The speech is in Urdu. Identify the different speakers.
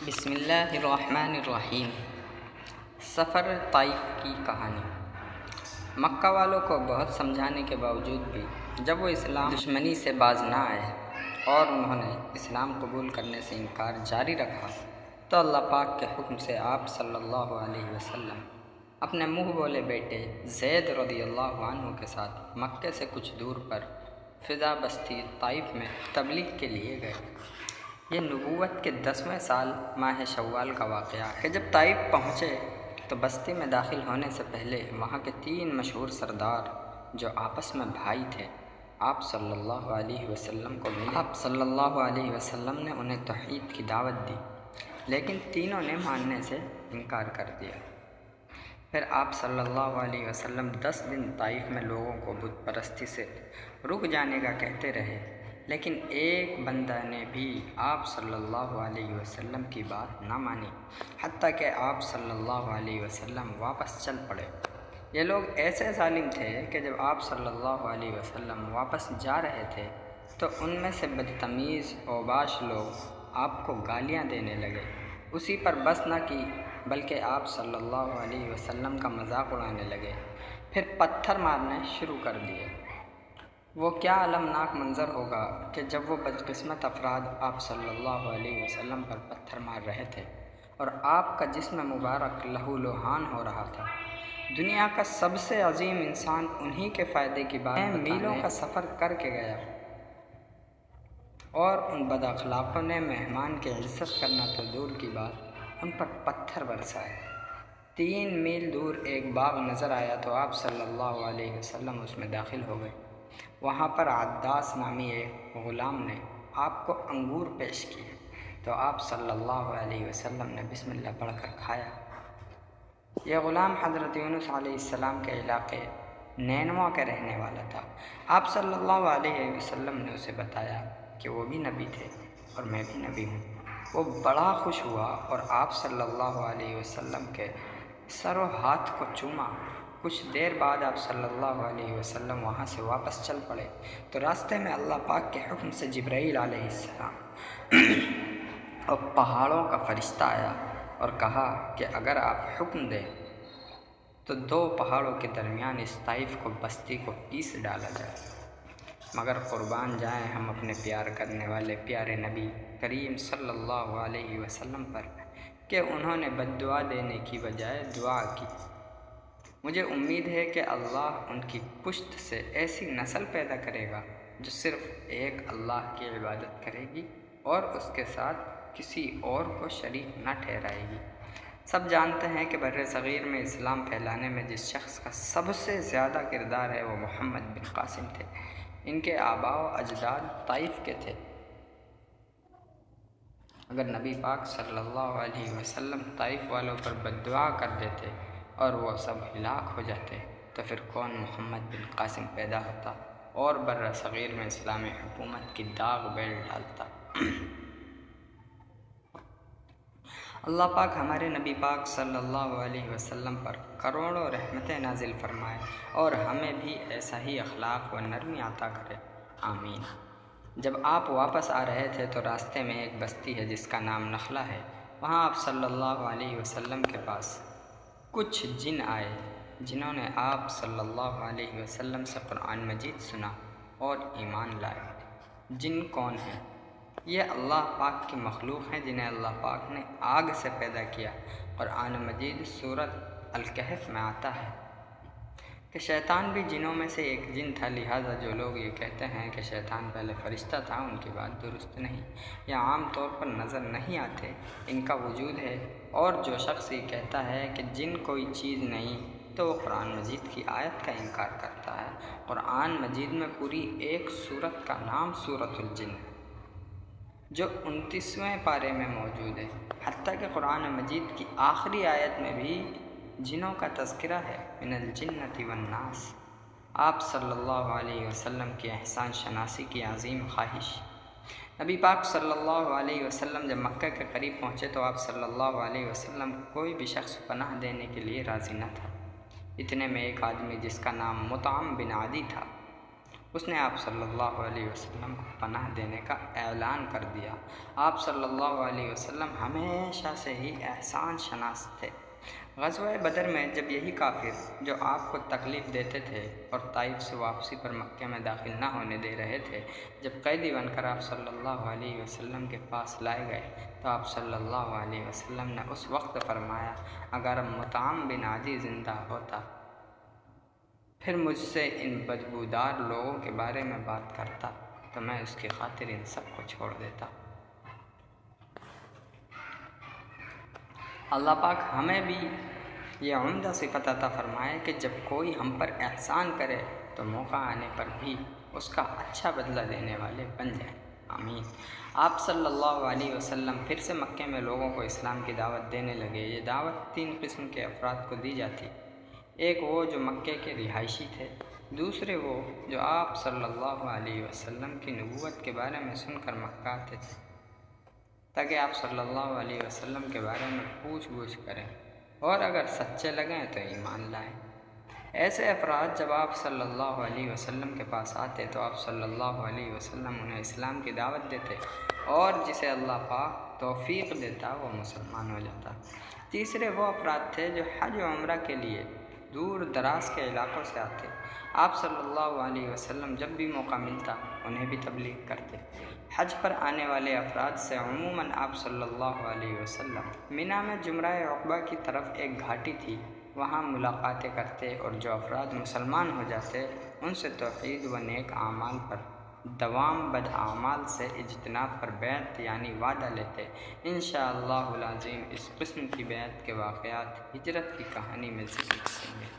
Speaker 1: بسم اللہ الرحمن الرحیم۔ سفر طائف کی کہانی۔ مکہ والوں کو بہت سمجھانے کے باوجود بھی جب وہ اسلام دشمنی سے باز نہ آئے اور انہوں نے اسلام قبول کرنے سے انکار جاری رکھا تو اللہ پاک کے حکم سے آپ صلی اللہ علیہ وسلم اپنے منہ بولے بیٹے زید رضی اللہ عنہ کے ساتھ مکے سے کچھ دور پر فضا بستی طائف میں تبلیغ کے لیے گئے۔ یہ نبوت کے 10ویں سال ماہ شوال کا واقعہ ہے کہ جب طائف پہنچے تو بستی میں داخل ہونے سے پہلے وہاں کے 3 مشہور سردار جو آپس میں بھائی تھے آپ صلی اللہ علیہ وسلم کو ملے۔ آپ صلی اللہ علیہ وسلم نے انہیں توحید کی دعوت دی لیکن تینوں نے ماننے سے انکار کر دیا۔ پھر آپ صلی اللہ علیہ وسلم 10 دن طائف میں لوگوں کو بت پرستی سے رک جانے کا کہتے رہے لیکن ایک بندہ نے بھی آپ صلی اللہ علیہ وسلم کی بات نہ مانی، حتیٰ کہ آپ صلی اللہ علیہ وسلم واپس چل پڑے۔ یہ لوگ ایسے ظالم تھے کہ جب آپ صلی اللہ علیہ وسلم واپس جا رہے تھے تو ان میں سے بدتمیز اوباش لوگ آپ کو گالیاں دینے لگے۔ اسی پر بس نہ کی بلکہ آپ صلی اللہ علیہ وسلم کا مذاق اڑانے لگے، پھر پتھر مارنے شروع کر دیے۔ وہ کیا المناک منظر ہوگا کہ جب وہ بدقسمت افراد آپ صلی اللہ علیہ وسلم پر پتھر مار رہے تھے اور آپ کا جسم مبارک لہو لہان ہو رہا تھا۔ دنیا کا سب سے عظیم انسان انہی کے فائدے کی بات میلوں کا سفر کر کے گیا اور ان بد اخلاقوں نے مہمان کی عزت کرنا تو دور کی بات ان پر پتھر برسائے۔ 3 میل دور ایک باغ نظر آیا تو آپ صلی اللہ علیہ وسلم اس میں داخل ہو گئے۔ وہاں پر عداس نامی ایک غلام نے آپ کو انگور پیش کیے تو آپ صلی اللہ علیہ وسلم نے بسم اللہ پڑھ کر کھایا۔ یہ غلام حضرت یونس علیہ السلام کے علاقے نینوا کے رہنے والا تھا۔ آپ صلی اللہ علیہ وسلم نے اسے بتایا کہ وہ بھی نبی تھے اور میں بھی نبی ہوں۔ وہ بڑا خوش ہوا اور آپ صلی اللہ علیہ وسلم کے سر و ہاتھ کو چوما۔ کچھ دیر بعد آپ صلی اللہ علیہ وسلم وہاں سے واپس چل پڑے تو راستے میں اللہ پاک کے حکم سے جبرائیل علیہ السلام اور پہاڑوں کا فرشتہ آیا اور کہا کہ اگر آپ حکم دیں تو 2 پہاڑوں کے درمیان اس طائف کو بستی کو پیس ڈالا جائے، مگر قربان جائیں ہم اپنے پیار کرنے والے پیارے نبی کریم صلی اللہ علیہ وسلم پر کہ انہوں نے بد دعا دینے کی بجائے دعا کی۔ مجھے امید ہے کہ اللہ ان کی پشت سے ایسی نسل پیدا کرے گا جو صرف ایک اللہ کی عبادت کرے گی اور اس کے ساتھ کسی اور کو شریک نہ ٹھہرائے گی۔ سب جانتے ہیں کہ بر صغیر میں اسلام پھیلانے میں جس شخص کا سب سے زیادہ کردار ہے وہ محمد بن قاسم تھے۔ ان کے آباء و اجداد طائف کے تھے۔ اگر نبی پاک صلی اللہ علیہ وسلم طائف والوں پر بد دعا کر دیتے اور وہ سب ہلاک ہو جاتے تو پھر کون محمد بن قاسم پیدا ہوتا اور بر صغیر میں اسلامی حکومت کی داغ بیل ڈالتا۔ اللہ پاک ہمارے نبی پاک صلی اللہ علیہ وسلم پر کروڑوں رحمتیں نازل فرمائے اور ہمیں بھی ایسا ہی اخلاق و نرمی عطا کرے، آمین۔ جب آپ واپس آ رہے تھے تو راستے میں ایک بستی ہے جس کا نام نخلا ہے۔ وہاں آپ صلی اللہ علیہ وسلم کے پاس کچھ جن آئے جنہوں نے آپ صلی اللہ علیہ وسلم سے قرآن مجید سنا اور ایمان لائے۔ جن کون ہیں؟ یہ اللہ پاک کی مخلوق ہیں جنہیں اللہ پاک نے آگ سے پیدا کیا۔ قرآن مجید سورۃ الکہف میں آتا ہے کہ شیطان بھی جنوں میں سے ایک جن تھا، لہٰذا جو لوگ یہ کہتے ہیں کہ شیطان پہلے فرشتہ تھا ان کی بات درست نہیں یا عام طور پر نظر نہیں آتے، ان کا وجود ہے۔ اور جو شخص یہ کہتا ہے کہ جن کوئی چیز نہیں تو وہ قرآن مجید کی آیت کا انکار کرتا ہے۔ قرآن مجید میں پوری ایک سورت کا نام سورۃ الجن ہے جو 29ویں پارے میں موجود ہے، حتیٰ کہ قرآن مجید کی آخری آیت میں بھی جنوں کا تذکرہ ہے، من الجنۃ والناس۔ آپ صلی اللہ علیہ وسلم کی احسان شناسی کی عظیم خواہش۔ نبی پاک صلی اللہ علیہ وسلم جب مکہ کے قریب پہنچے تو آپ صلی اللہ علیہ وسلم کوئی بھی شخص پناہ دینے کے لیے راضی نہ تھا۔ اتنے میں ایک آدمی جس کا نام مطعم بن عدی تھا اس نے آپ صلی اللہ علیہ وسلم کو پناہ دینے کا اعلان کر دیا۔ آپ صلی اللہ علیہ وسلم ہمیشہ سے ہی احسان شناس تھے۔ غزوہ بدر میں جب یہی کافر جو آپ کو تکلیف دیتے تھے اور طائف سے واپسی پر مکہ میں داخل نہ ہونے دے رہے تھے، جب قیدی بن کر آپ صلی اللہ علیہ وسلم کے پاس لائے گئے تو آپ صلی اللہ علیہ وسلم نے اس وقت فرمایا، اگر مطعم بن عدی زندہ ہوتا پھر مجھ سے ان بدبودار لوگوں کے بارے میں بات کرتا تو میں اس کی خاطر ان سب کو چھوڑ دیتا۔ اللہ پاک ہمیں بھی یہ عمدہ صفت عطا فرمائے کہ جب کوئی ہم پر احسان کرے تو موقع آنے پر بھی اس کا اچھا بدلہ دینے والے بن جائیں، آمین۔ آپ صلی اللہ علیہ وسلم پھر سے مکے میں لوگوں کو اسلام کی دعوت دینے لگے۔ یہ دعوت 3 قسم کے افراد کو دی جاتی، ایک وہ جو مکے کے رہائشی تھے، دوسرے وہ جو آپ صلی اللہ علیہ وسلم کی نبوت کے بارے میں سن کر مکہ آتے تھے تاکہ آپ صلی اللہ علیہ وسلم کے بارے میں پوچھ گچھ کریں اور اگر سچے لگیں تو ایمان لائیں۔ ایسے افراد جب آپ صلی اللہ علیہ وسلم کے پاس آتے تو آپ صلی اللہ علیہ وسلم انہیں اسلام کی دعوت دیتے اور جسے اللہ پاک توفیق دیتا وہ مسلمان ہو جاتا۔ تیسرے وہ افراد تھے جو حج و عمرہ کے لیے دور دراز کے علاقوں سے آتے۔ آپ صلی اللہ علیہ وسلم جب بھی موقع ملتا انہیں بھی تبلیغ کرتے۔ حج پر آنے والے افراد سے عموماً آپ صلی اللہ علیہ وسلم مینا میں جمرہ عقبہ کی طرف ایک گھاٹی تھی، وہاں ملاقاتیں کرتے اور جو افراد مسلمان ہو جاتے ان سے توحید و نیک اعمال پر دوام، بد اعمال سے اجتناب پر بیعت یعنی وعدہ لیتے۔ انشاءاللہ العظیم اس قسم کی بیعت کے واقعات ہجرت کی کہانی میں ذکر کریں گے۔